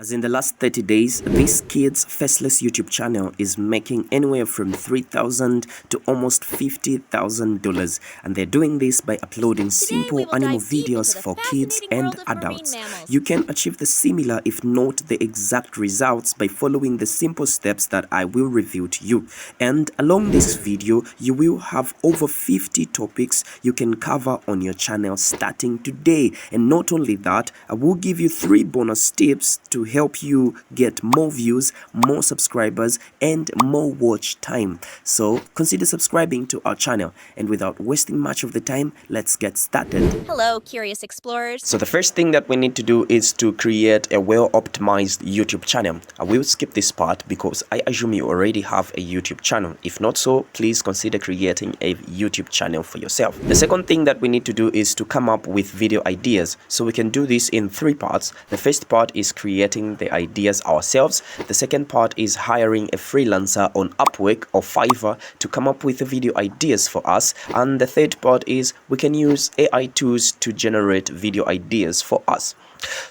As in the last 30 days, this kid's faceless YouTube channel is making anywhere from $3,000 to almost $50,000, and they're doing this by uploading simple animal videos for kids and adults. You can achieve the similar, if not the exact results, by following the simple steps that I will reveal to you. And along this video, you will have over 50 topics you can cover on your channel starting today. And not only that, I will give you 3 bonus tips to help you get more views, more subscribers, and more watch time. So consider subscribing to our channel, and without wasting much of the time, let's get started. Hello, curious explorers. So the first thing that we need to do is to create a well-optimized YouTube channel. I will skip this part because I assume you already have a YouTube channel. If not so, please consider creating a YouTube channel for yourself. The second thing that we need to do is to come up with video ideas. So we can do this in 3 parts. The first part is creating the ideas ourselves. The second part is hiring a freelancer on Upwork or Fiverr to come up with the video ideas for us. And the third part is we can use AI tools to generate video ideas for us.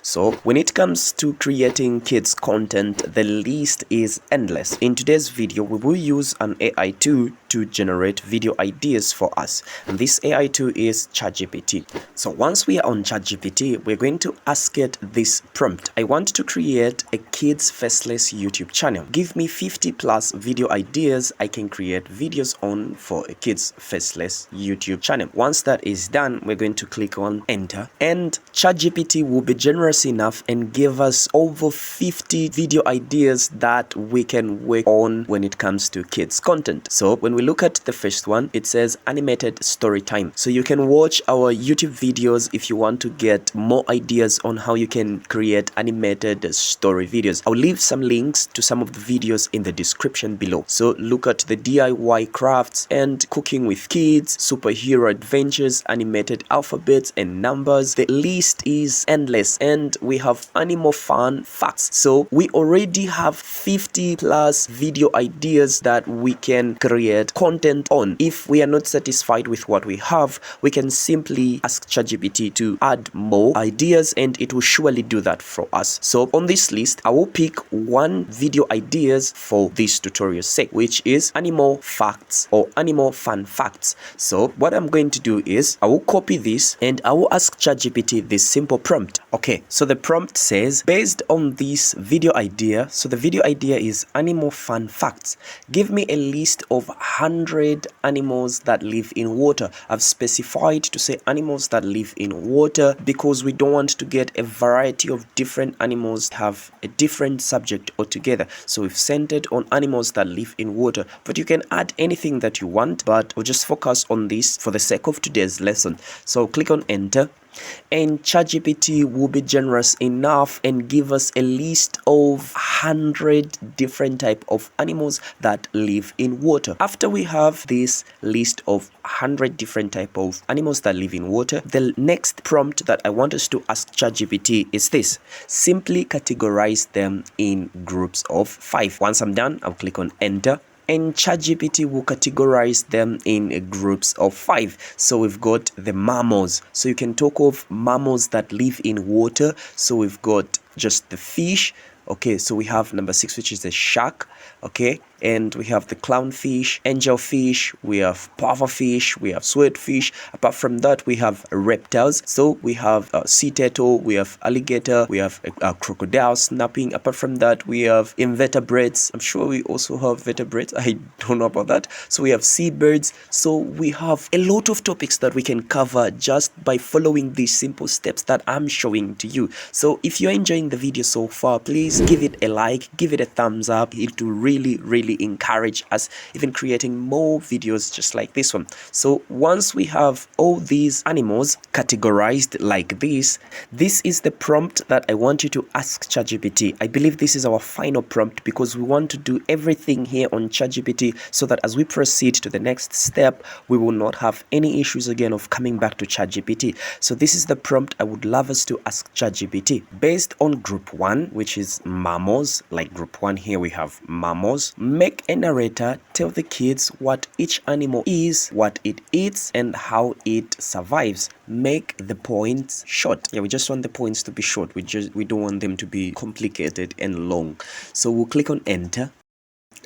So when it comes to creating kids content, the list is endless. In today's video, we will use an AI tool to generate video ideas for us, and this AI tool is ChatGPT. So once we are on ChatGPT, we're going to ask it this prompt: I want to create a kids faceless YouTube channel. Give me 50 plus video ideas I can create videos on for a kids faceless YouTube channel. Once that is done, we're going to click on enter, and ChatGPT will be generous enough and give us over 50 video ideas that we can work on when it comes to kids content. So when we look at the first one, it says animated story time. So you can watch our YouTube videos if you want to get more ideas on how you can create animated story videos. I'll leave some links to some of the videos in the description below. So look at the DIY crafts and cooking with kids, superhero adventures, animated alphabets and numbers. The list is endless, and we have animal fun facts. So we already have 50 plus video ideas that we can create content on. If we are not satisfied with what we have, we can simply ask ChatGPT to add more ideas, and it will surely do that for us. So on this list, I will pick 1 video ideas for this tutorial's sake, which is animal facts or animal fun facts. So what I'm going to do is I will copy this and I will ask ChatGPT this simple prompt. Okay, so the prompt says, based on this video idea, so the video idea is animal fun facts. Give me a list of 100 animals that live in water. I've specified to say animals that live in water because we don't want to get a variety of different animals have a different subject altogether. So we've centered on animals that live in water, but you can add anything that you want, but we'll just focus on this for the sake of today's lesson. So click on enter, and ChatGPT will be generous enough and give us a list of 100 different type of animals that live in water. After we have this list of 100 different type of animals that live in water, the next prompt that I want us to ask ChatGPT is this: simply categorize them in groups of 5. Once I'm done, I'll click on enter, and ChatGPT will categorize them in groups of 5. So we've got the mammals. So you can talk of mammals that live in water. So we've got just the fish. Okay, so we have number 6, which is the shark. Okay, and we have the clownfish, angelfish, we have pufferfish, we have swordfish. Apart from that, we have reptiles. So we have sea turtle, we have alligator, we have a crocodile snapping. Apart from that, we have invertebrates. I'm sure we also have vertebrates. I don't know about that. So we have seabirds. So we have a lot of topics that we can cover just by following these simple steps that I'm showing to you. So if you're enjoying the video so far, please give it a like, give it a thumbs up. It will really encourage us even creating more videos just like this one. So once we have all these animals categorized like this is the prompt that I want you to ask ChatGPT. I believe this is our final prompt because we want to do everything here on ChatGPT so that as we proceed to the next step, we will not have any issues again of coming back to ChatGPT. So this is the prompt I would love us to ask ChatGPT. Based on group 1, which is as mammals, like group 1 here we have mammals. Make a narrator tell the kids what each animal is, what it eats, and how it survives. Make the points short. Yeah, we just want the points to be short. We don't want them to be complicated and long. So we'll click on enter.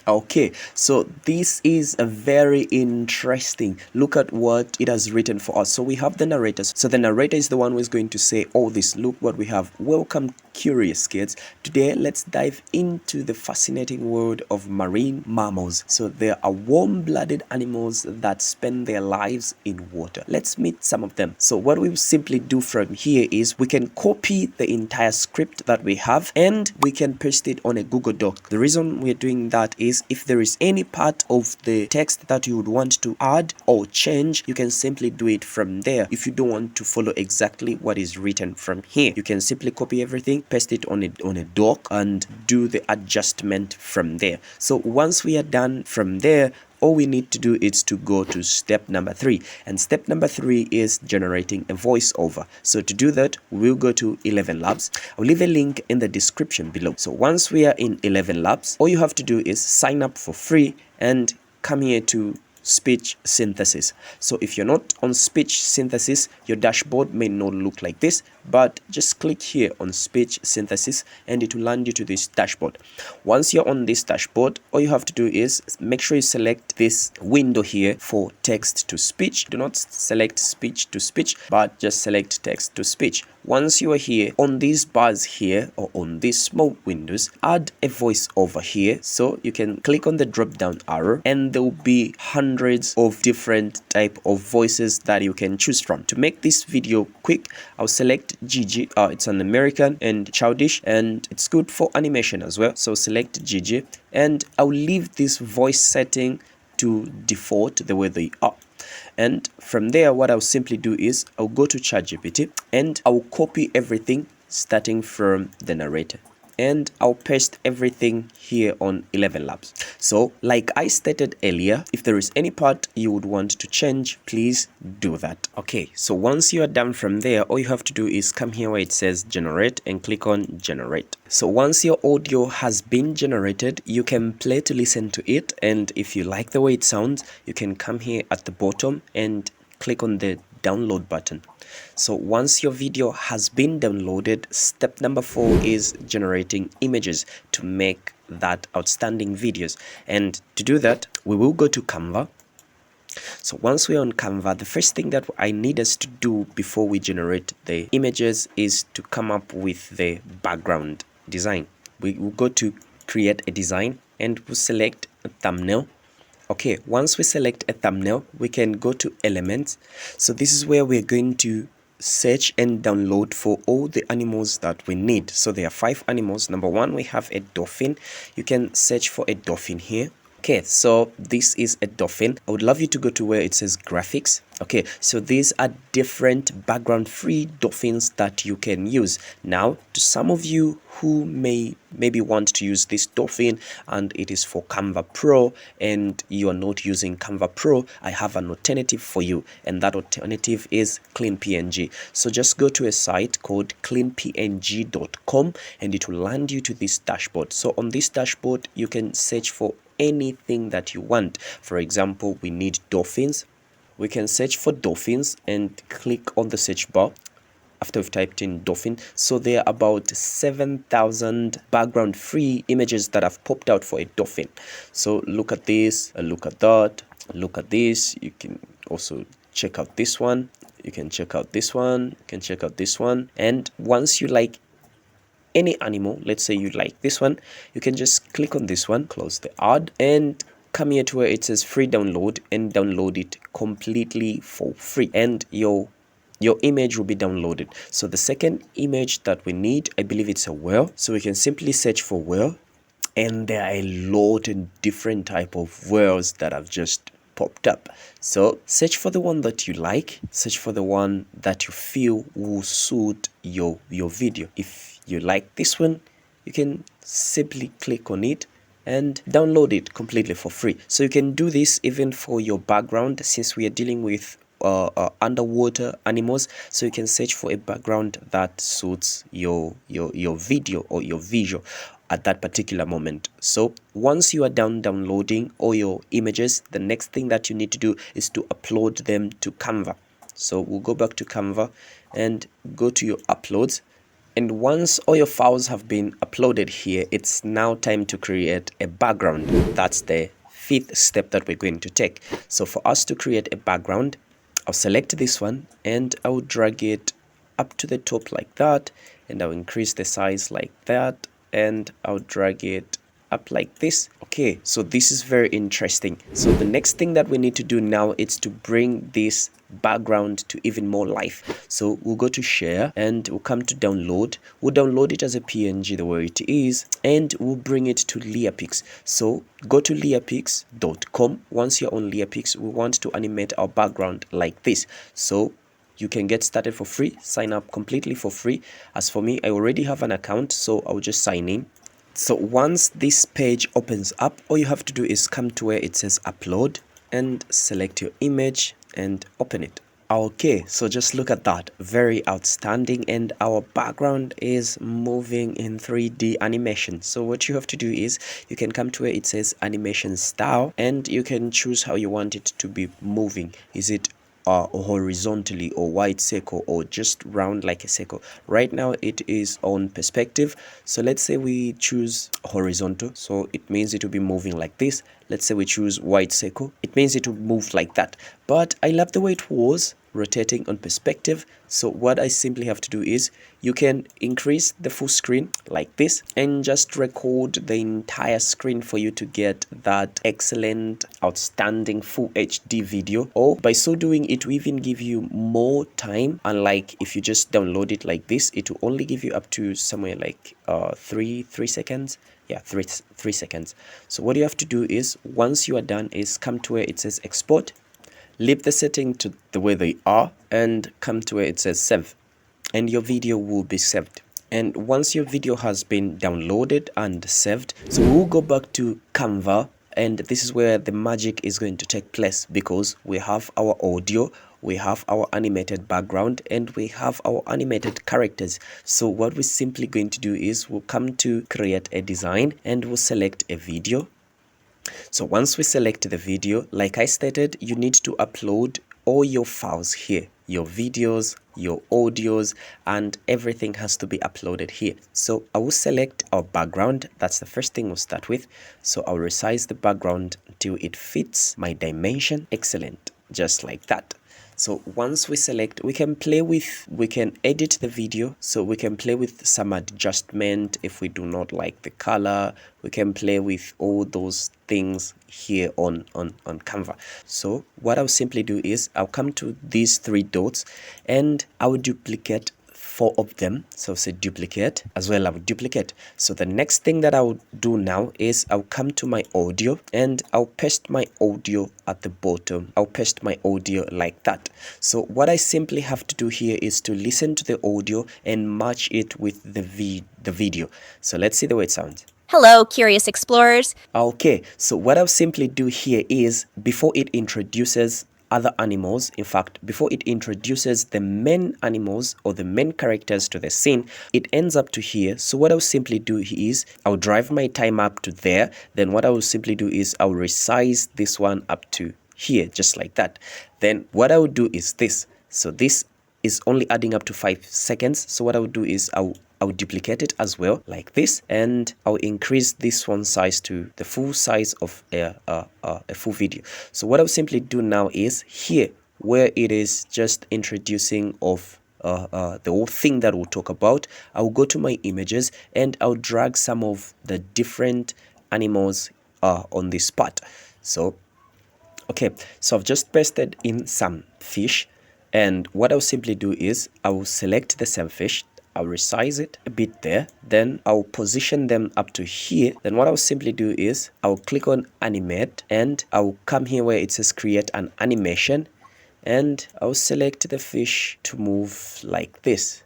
Okay, so this is a very interesting. Look at what it has written for us. So we have the narrator. So the narrator is the one who is going to say all this. Look what we have. Welcome, curious kids. Today, let's dive into the fascinating world of marine mammals. So there are warm-blooded animals that spend their lives in water. Let's meet some of them. So what we simply do from here is we can copy the entire script that we have and we can paste it on a Google Doc. The reason we're doing that is if there is any part of the text that you would want to add or change, you can simply do it from there. If you don't want to follow exactly what is written from here, you can simply copy everything, paste it on a doc, and do the adjustment from there. So once we are done from there, all we need to do is to go to step number 3, and step number 3 is generating a voiceover. So to do that, we'll go to 11 Labs. I'll leave a link in the description below. So once we are in 11 Labs, all you have to do is sign up for free and come here to speech synthesis. So if you're not on speech synthesis, your dashboard may not look like this, but just click here on speech synthesis and it will land you to this dashboard. Once you're on this dashboard, all you have to do is make sure you select this window here for text to speech. Do not select speech to speech, but just select text to speech. Once you are here on these bars here or on these small windows, add a voice over here. So you can click on the drop down arrow and there will be hundreds of different type of voices that you can choose from. To make this video quick, I'll select Gigi. It's an American and childish and it's good for animation as well. So select Gigi and I'll leave this voice setting to default the way they are. And from there, what I'll simply do is I'll go to ChatGPT and I'll copy everything starting from the narrator. And I'll paste everything here on 11 Labs. So like I stated earlier, if there is any part you would want to change, please do that. Okay, so once you are done from there, all you have to do is come here where it says generate and click on generate. So once your audio has been generated, you can play to listen to it. And if you like the way it sounds, you can come here at the bottom and click on the download button. So once your video has been downloaded, step number 4 is generating images to make that outstanding videos. And to do that, we will go to Canva. So once we're on Canva, the first thing that I need us to do before we generate the images is to come up with the background design. We will go to create a design and we'll select a thumbnail. Okay, once we select a thumbnail, we can go to elements. So this is where we're going to search and download for all the animals that we need. So there are 5 animals. Number 1, we have a dolphin. You can search for a dolphin here. Okay, so this is a dolphin. I would love you to go to where it says graphics. Okay, so these are different background free dolphins that you can use. Now, to some of you who maybe want to use this dolphin and it is for Canva Pro and you are not using Canva Pro, I have an alternative for you, and that alternative is Clean PNG. So just go to a site called cleanpng.com and it will land you to this dashboard. So on this dashboard, you can search for anything that you want. For example, we need dolphins. We can search for dolphins and click on the search bar after we've typed in dolphin. So there are about 7,000 background free images that have popped out for a dolphin. So look at this, look at that, look at this. You can also check out this one. You can check out this one. You can check out this one. And once you like any animal, let's say you like this one, you can just click on this one, close the ad, and come here to where it says free download and download it completely for free, and your image will be downloaded. So the second image that we need, I believe it's a whale. So we can simply search for whale, and there are a lot of different type of whales that have just popped up. So search for the one that you like, search for the one that you feel will suit your video. If you like this one, you can simply click on it and download it completely for free. So you can do this even for your background, since we are dealing with underwater animals, so you can search for a background that suits your video or your visual at that particular moment. So once you are done downloading all your images, the next thing that you need to do is to upload them to Canva. So we'll go back to Canva and go to your uploads. And once all your files have been uploaded here, it's now time to create a background. That's the fifth step that we're going to take. So for us to create a background, I'll select this one and I'll drag it up to the top like that, and I'll increase the size like that, and I'll drag it up like this. Okay, so this is very interesting. So the next thing that we need to do now is to bring this background to even more life. So we'll go to share and we'll come to download. We'll download it as a PNG the way it is, and we'll bring it to Leapix. So go to leapix.com. Once you're on Leapix, we want to animate our background like this. So you can get started for free, sign up completely for free. As for me, I already have an account, so I'll just sign in. So once this page opens up, all you have to do is come to where it says upload and select your image and open it. Okay, so just look at that, very outstanding, and our background is moving in 3D animation. So what you have to do is you can come to where it says animation style, and you can choose how you want it to be moving. Is it horizontally or wide circle or just round like a circle? Right now it is on perspective, so let's say we choose horizontal, so it means it will be moving like this. Let's say we choose wide circle, it means it will move like that. But I love the way it was rotating on perspective, so what I simply have to do is you can increase the full screen like this and just record the entire screen for you to get that excellent, outstanding full HD video. Or by so doing, it will even give you more time, unlike if you just download it like this, it will only give you up to somewhere like 3 seconds. Yeah, three seconds. So what you have to do is, once you are done, is come to where it says export, leave the setting to the way they are, and come to where it says save, and your video will be saved. And once your video has been downloaded and saved, so we'll go back to Canva, and this is where the magic is going to take place, because we have our audio, we have our animated background, and we have our animated characters. So what we're simply going to do is we'll come to create a design and we'll select a video. So once we select the video, like I stated, you need to upload all your files here, your videos, your audios, and everything has to be uploaded here. So I will select our background. That's the first thing we'll start with. So I'll resize the background until it fits my dimension. Excellent, just like that. So once we select, we can edit the video, so we can play with some adjustment. If we do not like the color, we can play with all those things here on Canva. So what I'll simply do is I'll come to these 3 dots and I will duplicate 4 of them. So say duplicate as well. I will duplicate. So the next thing that I'll do now is I'll come to my audio and I'll paste my audio at the bottom. I'll paste my audio like that. So what I simply have to do here is to listen to the audio and match it with the video. So let's see the way it sounds. Hello, curious explorers. Okay, so what I'll simply do here is, before it introduces other animals, in fact, before it introduces the main animals or the main characters to the scene, it ends up to here. So what I'll simply do is I'll drive my time up to there. Then what I will simply do is I'll resize this one up to here, just like that. Then what I will do is this. So this is only adding up to 5 seconds. So what I will do is I'll duplicate it as well like this, and I'll increase this one size to the full size of a full video. So what I'll simply do now is here where it is just introducing of the whole thing that we'll talk about, I'll go to my images and I'll drag some of the different animals on this part. So okay, so I've just pasted in some fish, and what I'll simply do is I will select the same fish, I'll resize it a bit there, then I'll position them up to here. Then what I'll simply do is I'll click on animate and I'll come here where it says create an animation, and I'll select the fish to move like this.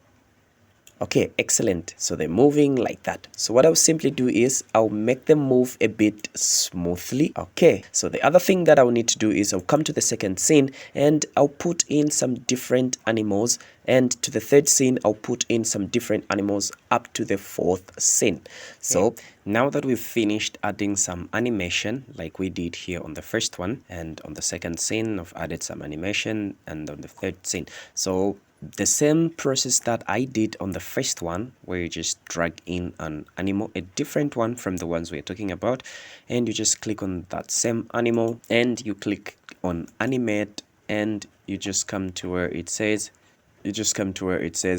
Okay, excellent. So they're moving like that. So what I'll simply do is I'll make them move a bit smoothly. Okay, so the other thing that I'll need to do is I'll come to the second scene and I'll put in some different animals, and to the third scene I'll put in some different animals up to the fourth scene. So now that we've finished adding some animation like we did here on the first one, and on the second scene I've added some animation, and on the third scene, so the same process that I did on the first one, where you just drag in an animal, a different one from the ones we're talking about, and you just click on that same animal and you click on animate, and you just come to where it says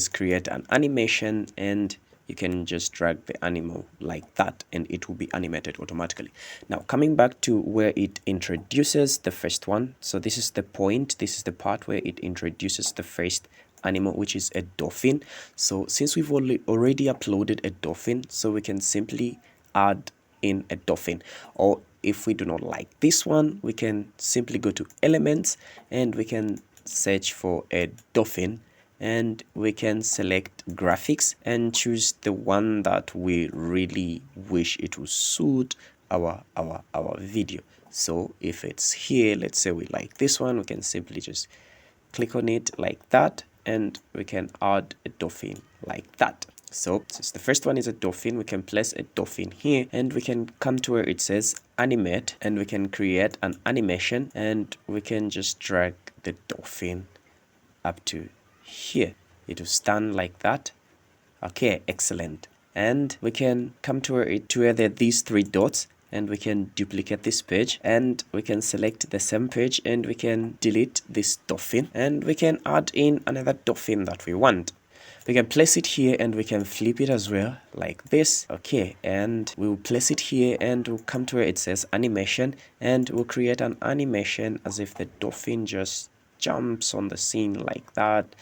create an animation, and you can just drag the animal like that and it will be animated automatically. Now coming back to where it introduces the first one, so this is the point, this is the part where it introduces the first animal, which is a dolphin. So since we've already uploaded a dolphin, so we can simply add in a dolphin. Or if we do not like this one, we can simply go to elements and we can search for a dolphin, and we can select graphics and choose the one that we really wish it will suit our video. So if it's here, let's say we like this one, we can simply just click on it like that, and we can add a dolphin like that. So since the first one is a dolphin, we can place a dolphin here, and we can come to where it says animate, and we can create an animation, and we can just drag the dolphin up to here. It will stand like that. Okay, excellent. And we can come to where there are these three dots, and we can duplicate this page, and we can select the same page, and we can delete this dolphin, and we can add in another dolphin that we want. We can place it here, and we can flip it as well like this. Okay, and we'll place it here, and we'll come to where it says animation, and we'll create an animation as if the dolphin just jumps on the scene like that,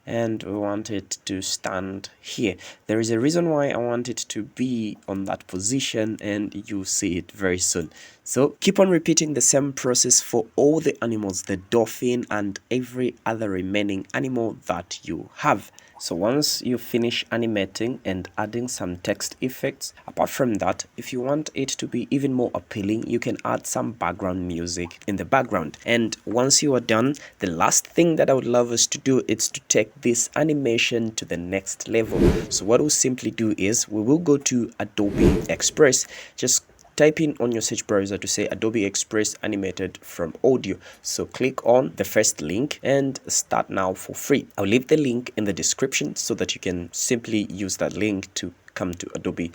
and we want it to stand here. There is a reason why I want it to be on that position, and you'll see it very soon. So keep on repeating the same process for all the animals, the dolphin and every other remaining animal that you have. So once you finish animating and adding some text effects, apart from that, if you want it to be even more appealing, you can add some background music in the background. And once you are done, the last thing that I would love us to do is to take this animation to the next level. So what we'll simply do is we will go to Adobe Express. Just type in on your search browser to say Adobe Express animated from audio. So click on the first link and start now for free. I'll leave the link in the description so that you can simply use that link to come to Adobe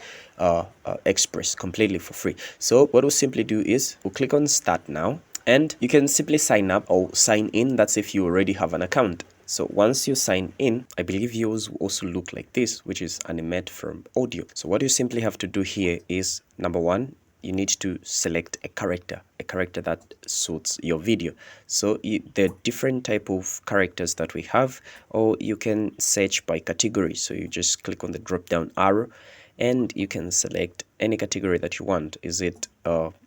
Express completely for free. So what we'll simply do is we'll click on start now, and you can simply sign up or sign in. That's if you already have an account. So once you sign in, I believe yours will also look like this, which is animate from audio. So what you simply have to do here is, number one, you need to select a character that suits your video. So there are different type of characters that we have, or you can search by category. So you just click on the drop down arrow, and you can select any category that you want. Is it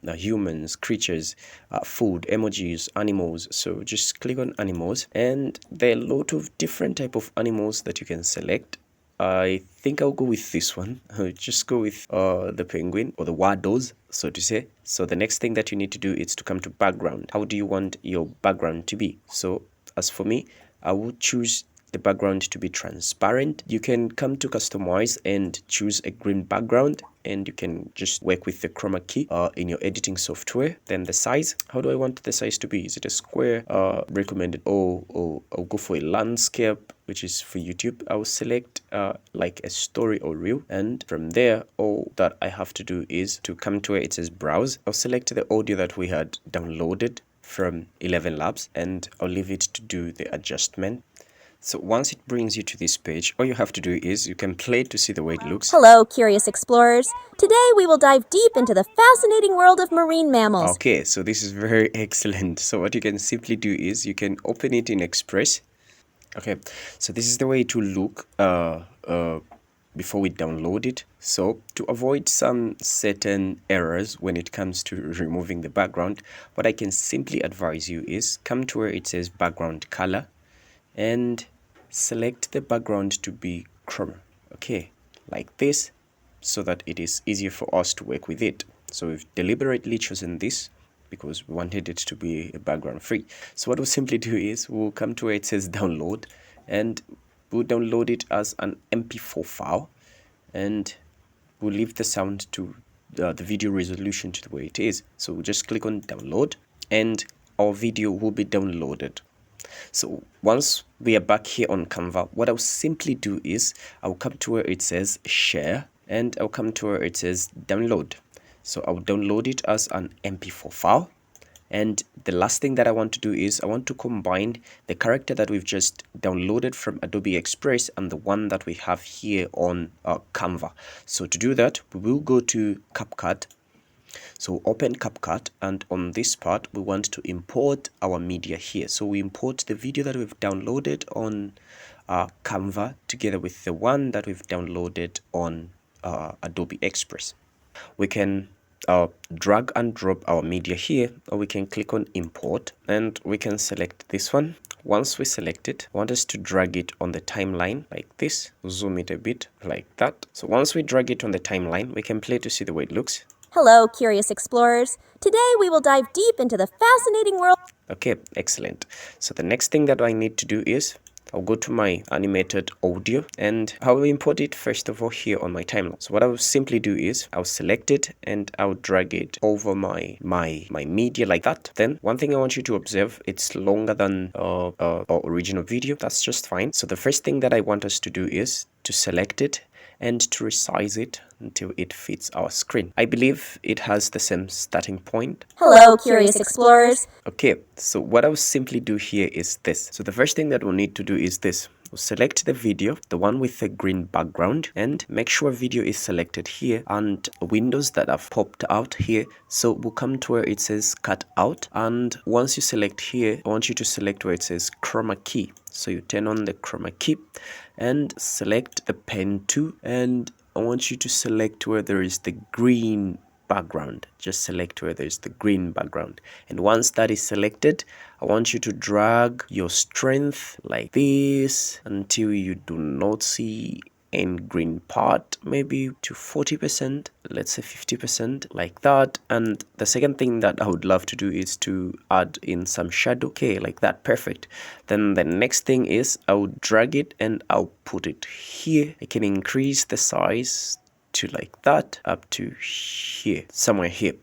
humans, creatures, food, emojis, animals? So just click on animals, and there are a lot of different type of animals that you can select. I think I'll go with this one. I'll just go with the penguin, or the waddles, so to say. So the next thing that you need to do is to come to background. How do you want your background to be? So as for me, I will choose the background to be transparent. You can come to customize and choose a green background, and you can just work with the chroma key in your editing software. Then the size, how do I want the size to be? Is it a square? Recommended. I'll go for a landscape, which is for YouTube. I'll select like a story or reel, and from there all that I have to do is to come to where it says browse. I'll select the audio that we had downloaded from 11 Labs, and I'll leave it to do the adjustment. So once it brings you to this page, all you have to do is you can play to see the way it looks. Hello, curious explorers. Today we will dive deep into the fascinating world of marine mammals. Okay, so this is very excellent. So what you can simply do is you can open it in Express. Okay, so this is the way it will look before we download it. So to avoid some certain errors when it comes to removing the background, what I can simply advise you is come to where it says background color, and select the background to be chroma. okay, like this, so that it is easier for us to work with it. So we've deliberately chosen this because we wanted it to be background free. So what we'll simply do is we'll come to where it says download, and we'll download it as an MP4 file, and we'll leave the sound to the video resolution to the way it is. So we'll just click on download, and our video will be downloaded. So once we are back here on Canva, what I'll simply do is I'll come to where it says share, and I'll come to where it says download. So I'll download it as an MP4 file. And the last thing that I want to do is I want to combine the character that we've just downloaded from Adobe Express and the one that we have here on Canva. So to do that, we will go to CapCut. So open CapCut, and on this part we want to import our media here. So we import the video that we've downloaded on Canva together with the one that we've downloaded on Adobe Express. We can drag and drop our media here, or we can click on import and we can select this one. Once we select it, I want us to drag it on the timeline like this, zoom it a bit like that. So once we drag it on the timeline, we can play to see the way it looks. Hello, curious explorers. Today we will dive deep into the fascinating world. Okay, excellent. So the next thing that I need to do is I'll go to my animated audio, and I will import it first of all here on my timeline. So what I will simply do is I'll select it and I'll drag it over my media like that. Then one thing I want you to observe, it's longer than our original video. That's just fine. So the first thing that I want us to do is to select it and to resize it until it fits our screen. I believe it has the same starting point. Hello, curious explorers. Okay, so what I'll simply do here is this. So the first thing that we'll need to do is this. We'll select the video, the one with the green background, and make sure video is selected here and windows that have popped out here. So we'll come to where it says cut out, and once you select here, I want you to select where it says chroma key. So you turn on the chroma key and select the pen tool, and I want you to select where there is the green background. Just select where there's the green background, and once that is selected, I want you to drag your strength like this until you do not see any green part, maybe to 40%, let's say 50%, like that. And the second thing that I would love to do is to add in some shadow. Okay, like that, perfect. Then the next thing is I'll drag it and I'll put it here. I can increase the size to like that, up to here, somewhere here.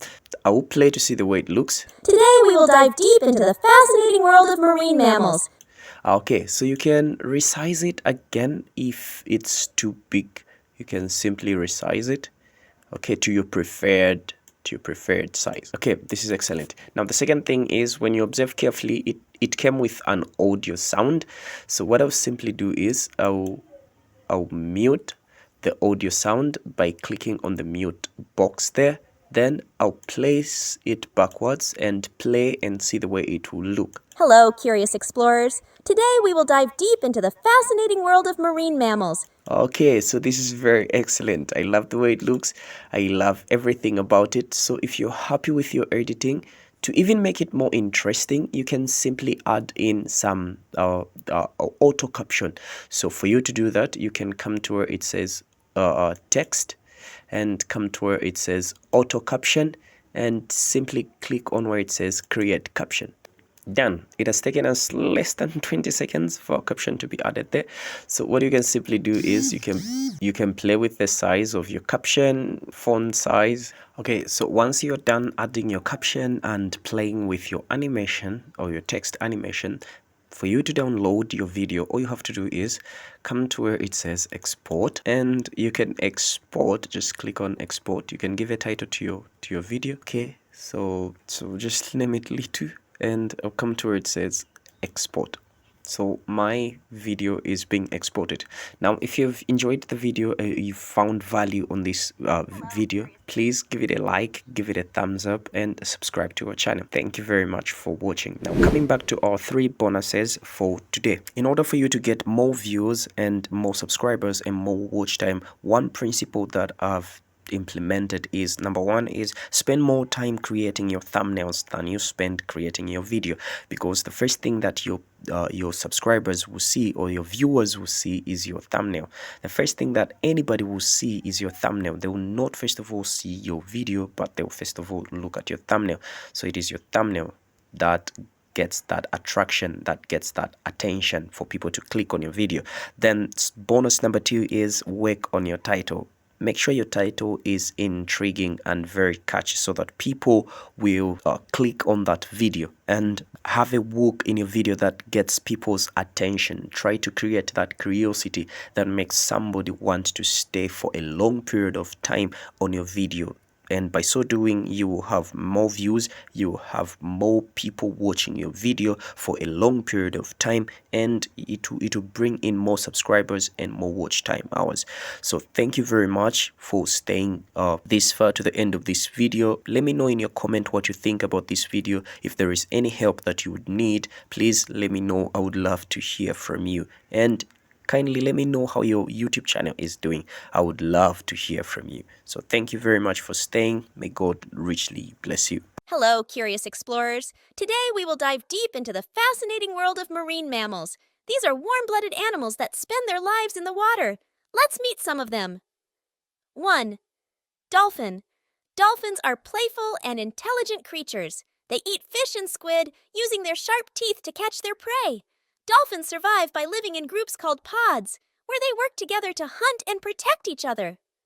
I will play to see the way it looks. Today we will dive deep into the fascinating world of marine mammals. Okay, so you can resize it again if it's too big. You can simply resize it, okay, to your preferred size. Okay, this is excellent. Now the second thing is, when you observe carefully, it came with an audio sound. So what I'll simply do is I'll mute the audio sound by clicking on the mute box there. Then I'll place it backwards and play and see the way it will look. Hello, curious explorers. Today we will dive deep into the fascinating world of marine mammals. Okay, so this is very excellent. I love the way it looks. I love everything about it. So if you're happy with your editing, to even make it more interesting, you can simply add in some auto caption. So for you to do that, you can come to where it says text, and come to where it says auto caption, and simply click on where it says create caption. Done. It has taken us less than 20 seconds for a caption to be added there. So what you can simply do is you can play with the size of your caption, font size. Okay, so once you're done adding your caption and playing with your animation or your text animation, for you to download your video, all you have to do is come to where it says export, and you can export. Just click on export. You can give a title to your video. Okay, so just name it Litu, and I'll come to where it says export. So my video is being exported. Now, if you've enjoyed the video, you found value on this video, please give it a like, give it a thumbs up, and subscribe to our channel. Thank you very much for watching. Now, coming back to our 3 bonuses for today. In order for you to get more views and more subscribers and more watch time, one principle that I've implemented is, number one is spend more time creating your thumbnails than you spend creating your video, because the first thing that your subscribers will see or your viewers will see is your thumbnail. The first thing that anybody will see is your thumbnail. They will not first of all see your video, but they will first of all look at your thumbnail. So it is your thumbnail that gets that attraction, that gets that attention for people to click on your video. Then bonus number 2 is work on your title. Make sure your title is intriguing and very catchy so that people will click on that video, and have a hook in your video that gets people's attention. Try to create that curiosity that makes somebody want to stay for a long period of time on your video. And by so doing, you will have more views, you will have more people watching your video for a long period of time, and it will bring in more subscribers and more watch time hours. So thank you very much for staying this far to the end of this video. Let me know in your comment what you think about this video. If there is any help that you would need, please let me know. I would love to hear from you. And kindly let me know how your YouTube channel is doing. I would love to hear from you. So thank you very much for staying. May God richly bless you. Hello, curious explorers. Today we will dive deep into the fascinating world of marine mammals. These are warm-blooded animals that spend their lives in the water. Let's meet some of them. 1. Dolphin. Dolphins are playful and intelligent creatures. They eat fish and squid, using their sharp teeth to catch their prey. Dolphins survive by living in groups called pods, where they work together to hunt and protect each other.